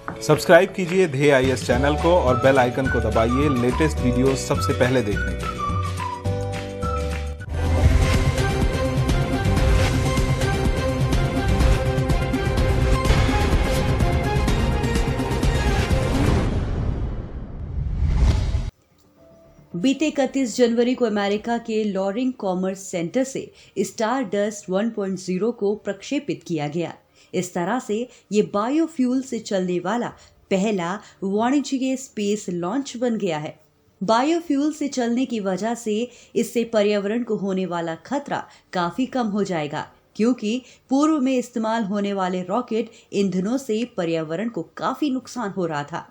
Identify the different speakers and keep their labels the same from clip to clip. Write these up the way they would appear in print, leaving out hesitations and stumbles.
Speaker 1: Subscribe कीजिए ध्येय IAS channel को और बेल आइकन को दबाइए लेटेस्ट वीडियो सबसे पहले देखने के लिए।
Speaker 2: बीते 31 जनवरी को अमेरिका के लॉरिंग कॉमर्स सेंटर से स्टारडस्ट 1.0 को प्रक्षेपित किया गया। इस तरह से ये बायोफ्यूल से चलने वाला पहला वाणिज्यिक स्पेस लॉन्च बन गया है। बायोफ्यूल से चलने की वजह से इससे पर्यावरण को होने वाला खतरा काफी कम हो जाएगा, क्योंकि पूर्व में इस्तेमाल होने वाले रॉकेट ईंधनों से पर्यावरण को काफी नुकसान हो रहा था।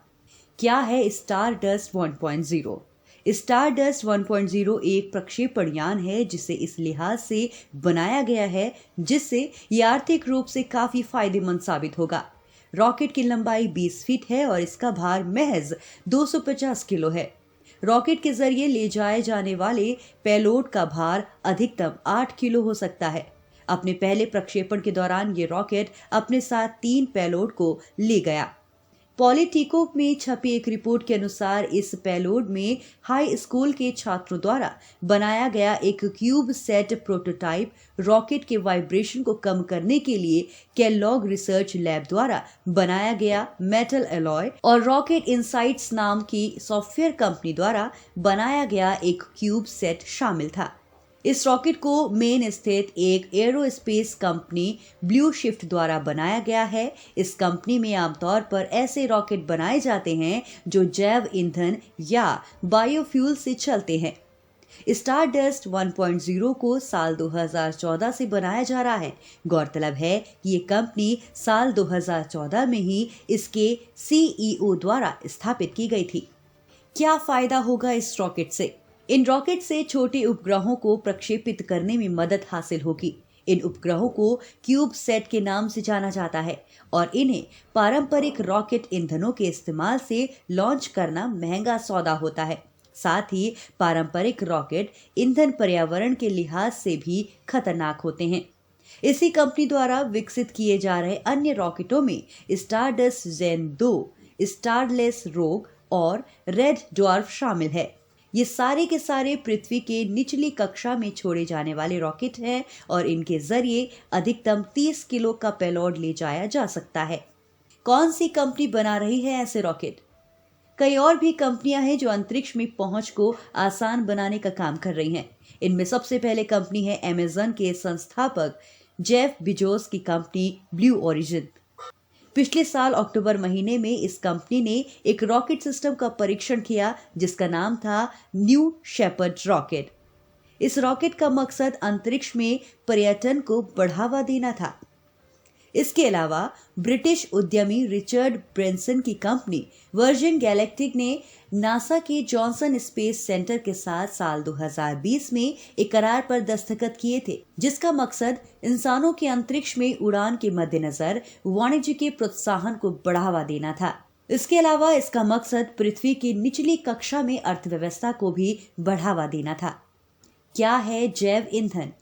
Speaker 2: क्या है स्टारडस्ट 1.0? स्टारडस्ट 1.0 एक प्रक्षेपण यान है जिसे इस लिहाज से बनाया गया है जिससे यह आर्थिक रूप से काफी फायदेमंद साबित होगा। रॉकेट की लंबाई 20 फीट है और इसका भार महज 250 किलो है। रॉकेट के जरिए ले जाए जाने वाले पेलोड का भार अधिकतम 8 किलो हो सकता है। अपने पहले प्रक्षेपण के दौरान ये रॉकेट अपने साथ 3 पेलोड को ले गया। पॉलिटिको में छपी एक रिपोर्ट के अनुसार इस पेलोड में हाई स्कूल के छात्रों द्वारा बनाया गया एक क्यूब सेट प्रोटोटाइप रॉकेट के वाइब्रेशन को कम करने के लिए केलॉग रिसर्च लैब द्वारा बनाया गया मेटल एलॉय और रॉकेट इनसाइट्स नाम की सॉफ्टवेयर कंपनी द्वारा बनाया गया एक क्यूब सेट शामिल था। इस रॉकेट को मेन स्थित एक एरोस्पेस कंपनी ब्लू शिफ्ट द्वारा बनाया गया है। इस कंपनी में आमतौर पर ऐसे रॉकेट बनाए जाते हैं जो जैव ईंधन या बायोफ्यूल से चलते हैं। स्टारडस्ट 1.0 को साल 2014 से बनाया जा रहा है। गौरतलब है कि ये कंपनी साल 2014 में ही इसके सीईओ द्वारा स्थापित की गई थी। क्या फायदा होगा इस रॉकेट से? इन रॉकेट से छोटे उपग्रहों को प्रक्षेपित करने में मदद हासिल होगी। इन उपग्रहों को क्यूब सेट के नाम से जाना जाता है और इन्हें पारंपरिक रॉकेट ईंधनों के इस्तेमाल से लॉन्च करना महंगा सौदा होता है। साथ ही पारंपरिक रॉकेट ईंधन पर्यावरण के लिहाज से भी खतरनाक होते हैं। इसी कंपनी द्वारा विकसित किए जा रहे अन्य रॉकेटों में स्टारडस्ट जेन 2, स्टारलेस रोग और रेड ड्वार्फ शामिल है। ये सारे के सारे पृथ्वी के निचली कक्षा में छोड़े जाने वाले रॉकेट हैं और इनके जरिए अधिकतम 30 किलो का पेलोड ले जाया जा सकता है। कौन सी कंपनी बना रही है ऐसे रॉकेट? कई और भी कंपनियां हैं जो अंतरिक्ष में पहुंच को आसान बनाने का काम कर रही हैं। इनमें सबसे पहले कंपनी है अमेज़न के संस्थापक जेफ बिजोस की कंपनी ब्लू ओरिजिन। पिछले साल अक्टूबर महीने में इस कंपनी ने एक रॉकेट सिस्टम का परीक्षण किया जिसका नाम था न्यू शेपर्ड रॉकेट। इस रॉकेट का मकसद अंतरिक्ष में पर्यटन को बढ़ावा देना था। इसके अलावा ब्रिटिश उद्यमी रिचर्ड ब्रेंसन की कंपनी वर्जिन गैलेक्टिक ने नासा के जॉनसन स्पेस सेंटर के साथ साल 2020 में एक करार पर दस्तखत किए थे, जिसका मकसद इंसानों के अंतरिक्ष में उड़ान के मद्देनजर वाणिज्य के प्रोत्साहन को बढ़ावा देना था। इसके अलावा इसका मकसद पृथ्वी की निचली कक्षा में अर्थव्यवस्था को भी बढ़ावा देना था। क्या है जैव ईंधन?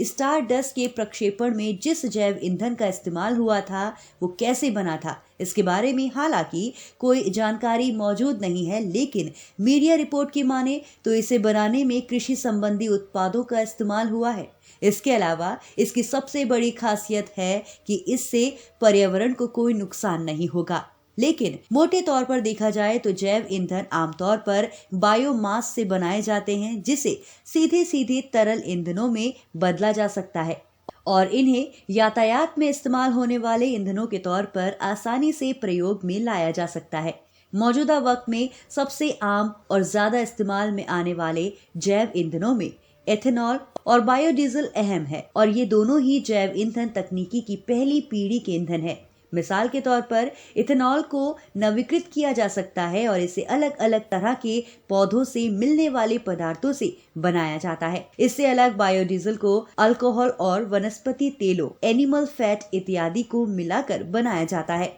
Speaker 2: स्टारडस्ट के प्रक्षेपण में जिस जैव ईंधन का इस्तेमाल हुआ था वो कैसे बना था, इसके बारे में हालांकि कोई जानकारी मौजूद नहीं है, लेकिन मीडिया रिपोर्ट की माने तो इसे बनाने में कृषि संबंधी उत्पादों का इस्तेमाल हुआ है। इसके अलावा इसकी सबसे बड़ी खासियत है कि इससे पर्यावरण को कोई नुकसान नहीं होगा। लेकिन मोटे तौर पर देखा जाए तो जैव ईंधन आमतौर पर बायोमास से बनाए जाते हैं, जिसे सीधे सीधे तरल ईंधनों में बदला जा सकता है और इन्हें यातायात में इस्तेमाल होने वाले ईंधनों के तौर पर आसानी से प्रयोग में लाया जा सकता है। मौजूदा वक्त में सबसे आम और ज्यादा इस्तेमाल में आने वाले जैव ईंधनों में एथेनॉल और बायोडीजल अहम है और ये दोनों ही जैव ईंधन तकनीकी की पहली पीढ़ी के ईंधन है। मिसाल के तौर पर इथेनॉल को नवीकृत किया जा सकता है और इसे अलग अलग तरह के पौधों से मिलने वाले पदार्थों से बनाया जाता है। इससे अलग बायोडीजल को अल्कोहल और वनस्पति तेलों, एनिमल फैट इत्यादि को मिलाकर बनाया जाता है।